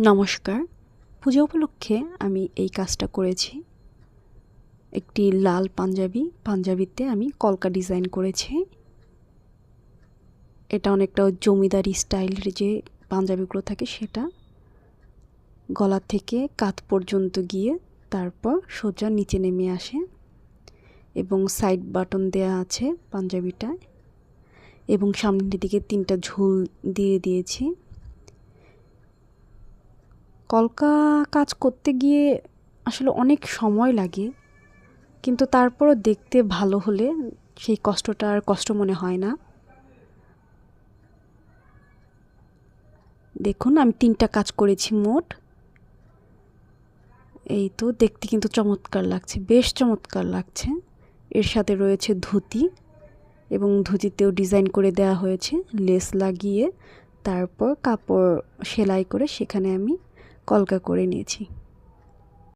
নমস্কার। পূজা উপলক্ষে আমি এই কাজটা করেছি। একটি লাল পাঞ্জাবিতে আমি কলকা ডিজাইন করেছি। এটা অনেকটা জমিদারি স্টাইলের যে পাঞ্জাবিগুলো থাকে সেটা। গলা থেকে কাঁধ পর্যন্ত গিয়ে তারপর সোজা নিচে নেমে আসে এবং সাইড বাটন দেয়া আছে পাঞ্জাবিটায় এবং সামনের দিকে 3টা ঝুল দিয়ে দিয়েছি। কলকা কাজ করতে গিয়ে আসলে অনেক সময় লাগে, কিন্তু তারপরও দেখতে ভালো হলে সেই কষ্টটা আর কষ্ট মনে হয় না। দেখুন, আমি 3টা কাজ করেছি মোট। এই তো দেখতে কিন্তু চমৎকার লাগছে, বেশ চমৎকার লাগছে। এর সাথে রয়েছে ধুতি এবং ধুতিতেও ডিজাইন করে দেওয়া হয়েছে লেস লাগিয়ে, তারপর কাপড় সেলাই করে সেখানে আমি কলকা করে নিয়েছি।